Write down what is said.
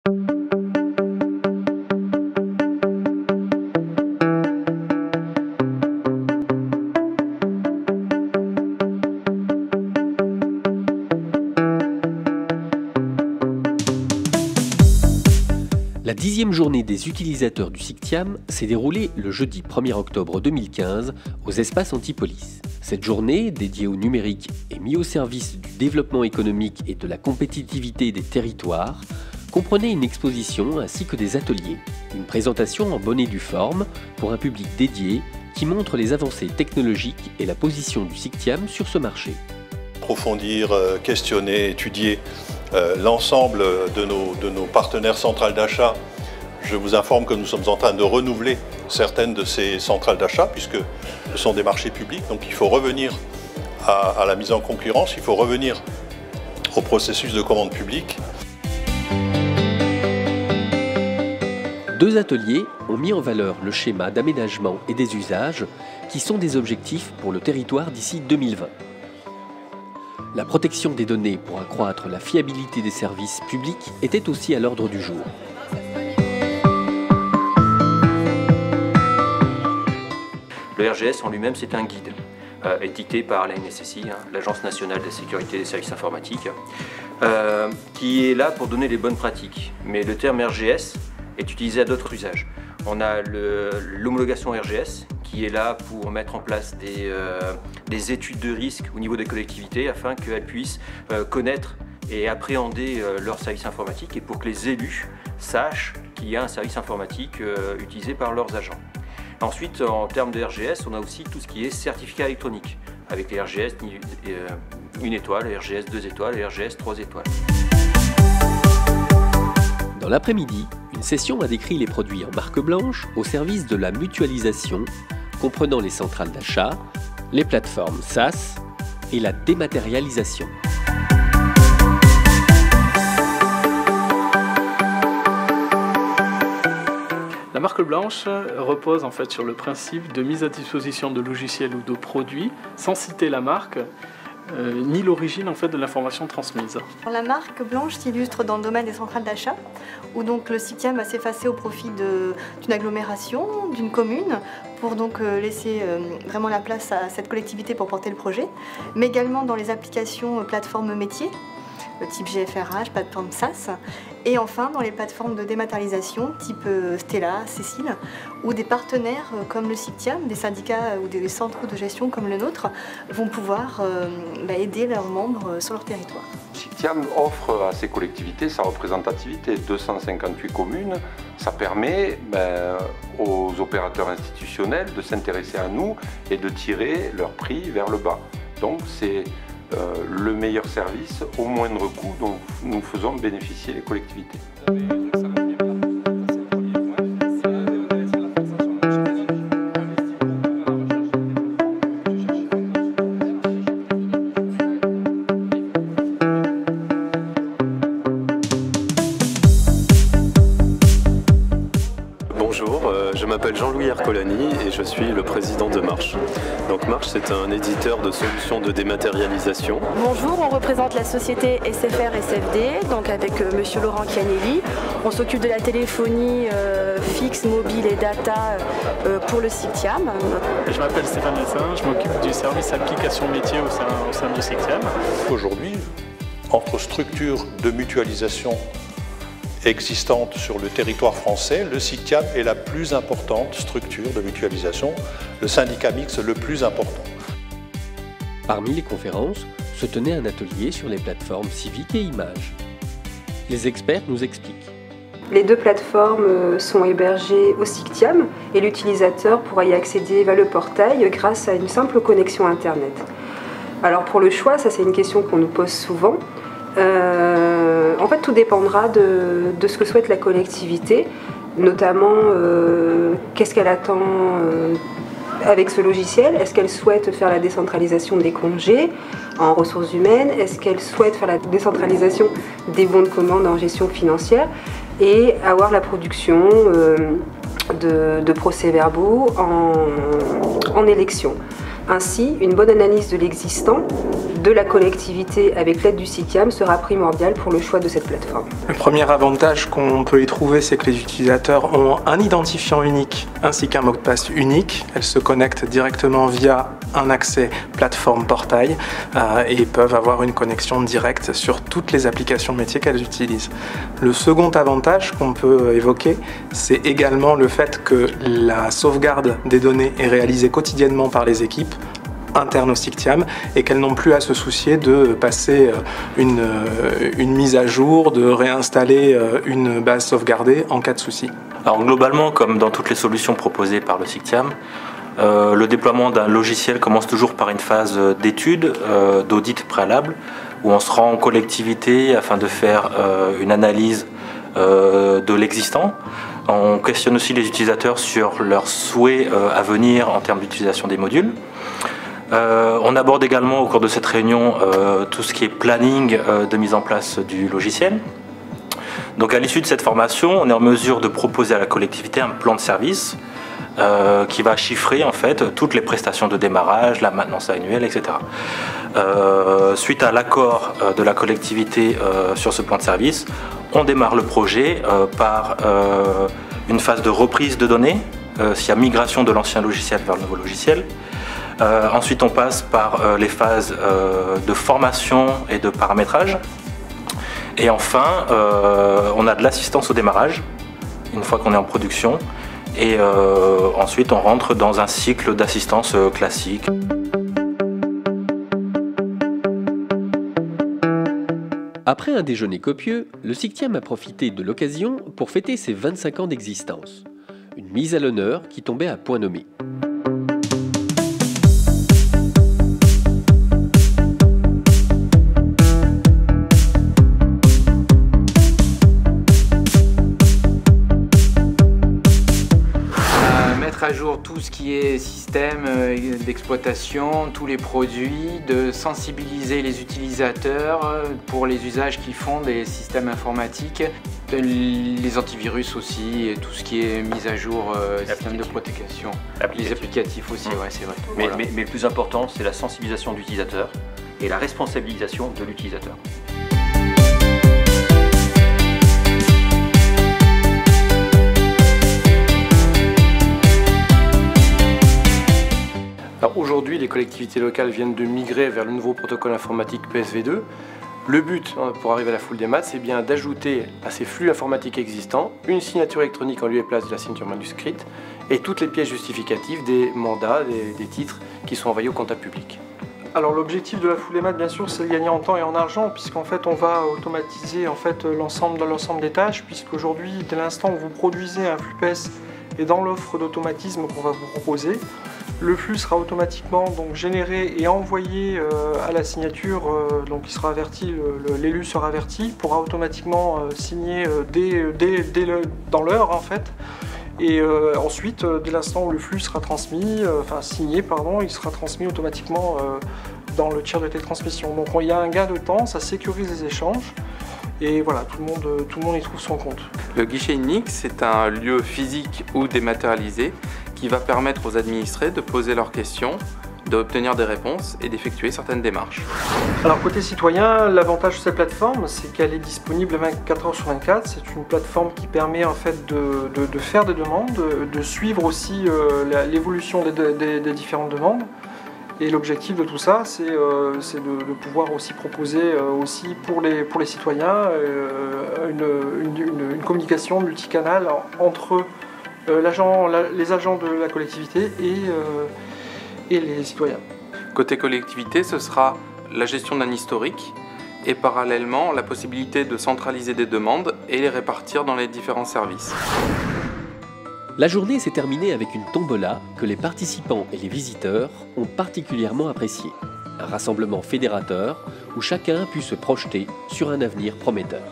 La 10e journée des utilisateurs du SICTIAM s'est déroulée le jeudi 1er octobre 2015 aux espaces Antipolis. Cette journée, dédiée au numérique et mise au service du développement économique et de la compétitivité des territoires, comprenait une exposition ainsi que des ateliers. Une présentation en bonne et due forme pour un public dédié qui montre les avancées technologiques et la position du SICTIAM sur ce marché. Approfondir, questionner, étudier l'ensemble de nos partenaires centrales d'achat. Je vous informe que nous sommes en train de renouveler certaines de ces centrales d'achat puisque ce sont des marchés publics, donc il faut revenir à la mise en concurrence, il faut revenir au processus de commande publique. Deux ateliers ont mis en valeur le schéma d'aménagement et des usages qui sont des objectifs pour le territoire d'ici 2020. La protection des données pour accroître la fiabilité des services publics était aussi à l'ordre du jour. Le RGS en lui-même, c'est un guide édité par la NSSI, l'Agence nationale de la sécurité des services informatiques, qui est là pour donner les bonnes pratiques. Mais le terme RGS est utilisé à d'autres usages. On a l'homologation RGS qui est là pour mettre en place des études de risque au niveau des collectivités afin qu'elles puissent connaître et appréhender leurs services informatiques et pour que les élus sachent qu'il y a un service informatique utilisé par leurs agents. Ensuite, en termes de RGS, on a aussi tout ce qui est certificat électronique avec les RGS 1 étoile, les RGS 2 étoiles et les RGS 3 étoiles. Dans l'après-midi, une session a décrit les produits en marque blanche au service de la mutualisation, comprenant les centrales d'achat, les plateformes SaaS et la dématérialisation. La marque blanche repose en fait sur le principe de mise à disposition de logiciels ou de produits sans citer la marque ni l'origine en fait de l'information transmise. La marque blanche s'illustre dans le domaine des centrales d'achat, où donc le SICTIAM va s'effacer au profit d'une agglomération, d'une commune, pour donc laisser vraiment la place à cette collectivité pour porter le projet, mais également dans les applications plateformes métiers, type GFRH, plateforme SaaS, et enfin dans les plateformes de dématérialisation type Stella, Cécile, où des partenaires comme le SICTIAM, des syndicats ou des centres de gestion comme le nôtre vont pouvoir aider leurs membres sur leur territoire. SICTIAM offre à ces collectivités sa représentativité, 258 communes, ça permet aux opérateurs institutionnels de s'intéresser à nous et de tirer leur prix vers le bas. Donc c'est le meilleur service au moindre coût dont nous faisons bénéficier les collectivités. Bonjour, je m'appelle Jean-Louis Ercolani et je suis le président de Marche. Donc Marche, c'est un éditeur de solutions de dématérialisation. Bonjour, on représente la société SFR SFD, donc avec monsieur Laurent Chianelli. On s'occupe de la téléphonie fixe, mobile et data pour le SICTIAM. Je m'appelle Stéphane Lessin, je m'occupe du service application métier au sein du SICTIAM. Aujourd'hui, entre structures de mutualisation existantes sur le territoire français, le SICTIAM est la plus importante structure de mutualisation, le syndicat mixte le plus important. Parmi les conférences, se tenait un atelier sur les plateformes civiques et images. Les experts nous expliquent. Les deux plateformes sont hébergées au SICTIAM et l'utilisateur pourra y accéder via le portail grâce à une simple connexion Internet. Alors pour le choix, ça c'est une question qu'on nous pose souvent. En fait, tout dépendra de ce que souhaite la collectivité, notamment qu'est-ce qu'elle attend avec ce logiciel. Est-ce qu'elle souhaite faire la décentralisation des congés en ressources humaines? Est-ce qu'elle souhaite faire la décentralisation des bons de commande en gestion financière et avoir la production de procès-verbaux en élection? Ainsi, une bonne analyse de l'existant, de la collectivité avec l'aide du CICTIAM sera primordiale pour le choix de cette plateforme. Le premier avantage qu'on peut y trouver, c'est que les utilisateurs ont un identifiant unique ainsi qu'un mot de passe unique. Elles se connectent directement via un accès plateforme portail et peuvent avoir une connexion directe sur toutes les applications métiers qu'elles utilisent. Le second avantage qu'on peut évoquer, c'est également le fait que la sauvegarde des données est réalisée quotidiennement par les équipes internes au CICTIAM et qu'elles n'ont plus à se soucier de passer une mise à jour, de réinstaller une base sauvegardée en cas de souci. Alors globalement, comme dans toutes les solutions proposées par le CICTIAM, le déploiement d'un logiciel commence toujours par une phase d'étude, d'audit préalable, où on se rend en collectivité afin de faire une analyse de l'existant. On questionne aussi les utilisateurs sur leurs souhaits à venir en termes d'utilisation des modules. On aborde également au cours de cette réunion tout ce qui est planning de mise en place du logiciel. Donc à l'issue de cette formation, on est en mesure de proposer à la collectivité un plan de service qui va chiffrer en fait toutes les prestations de démarrage, la maintenance annuelle, etc. Suite à l'accord de la collectivité sur ce plan de service, on démarre le projet par une phase de reprise de données, s'il y a migration de l'ancien logiciel vers le nouveau logiciel. Ensuite, on passe par les phases de formation et de paramétrage. Et enfin, on a de l'assistance au démarrage, une fois qu'on est en production. Et ensuite, on rentre dans un cycle d'assistance classique. Après un déjeuner copieux, le CICTIAM a profité de l'occasion pour fêter ses 25 ans d'existence. Une mise à l'honneur qui tombait à point nommé. À jour tout ce qui est système d'exploitation, tous les produits, de sensibiliser les utilisateurs pour les usages qu'ils font des systèmes informatiques, les antivirus aussi, et tout ce qui est mise à jour des systèmes de protection, les applicatifs aussi, ouais, c'est vrai. Mais le plus important, c'est la sensibilisation de l'utilisateur et la responsabilisation de l'utilisateur. Aujourd'hui, les collectivités locales viennent de migrer vers le nouveau protocole informatique PSV2. Le but, pour arriver à la full démat, c'est bien d'ajouter à ces flux informatiques existants une signature électronique en lieu et place de la signature manuscrite et toutes les pièces justificatives des mandats, des titres qui sont envoyés au comptable public. Alors l'objectif de la full démat, bien sûr, c'est de gagner en temps et en argent, puisqu'en fait on va automatiser l'ensemble des tâches, puisqu'aujourd'hui, dès l'instant où vous produisez un flux PES et dans l'offre d'automatisme qu'on va vous proposer, le flux sera automatiquement donc généré et envoyé à la signature, donc il sera averti, l'élu sera averti, pourra automatiquement signer dans l'heure en fait. Et ensuite, dès l'instant où le flux sera transmis, signé, pardon, il sera transmis automatiquement dans le tiers de télétransmission. Donc il y a un gain de temps, ça sécurise les échanges. Et voilà, tout le monde y trouve son compte. Le guichet unique, c'est un lieu physique ou dématérialisé qui va permettre aux administrés de poser leurs questions, d'obtenir des réponses et d'effectuer certaines démarches. Alors côté citoyen, l'avantage de cette plateforme, c'est qu'elle est disponible 24 h sur 24. C'est une plateforme qui permet en fait de faire des demandes, de suivre aussi l'évolution des différentes demandes. Et l'objectif de tout ça, c'est de pouvoir aussi proposer aussi pour les citoyens une communication multicanale entre les agents de la collectivité et les citoyens. Côté collectivité, ce sera la gestion d'un historique et parallèlement la possibilité de centraliser des demandes et les répartir dans les différents services. La journée s'est terminée avec une tombola que les participants et les visiteurs ont particulièrement appréciée. Un rassemblement fédérateur où chacun a pu se projeter sur un avenir prometteur.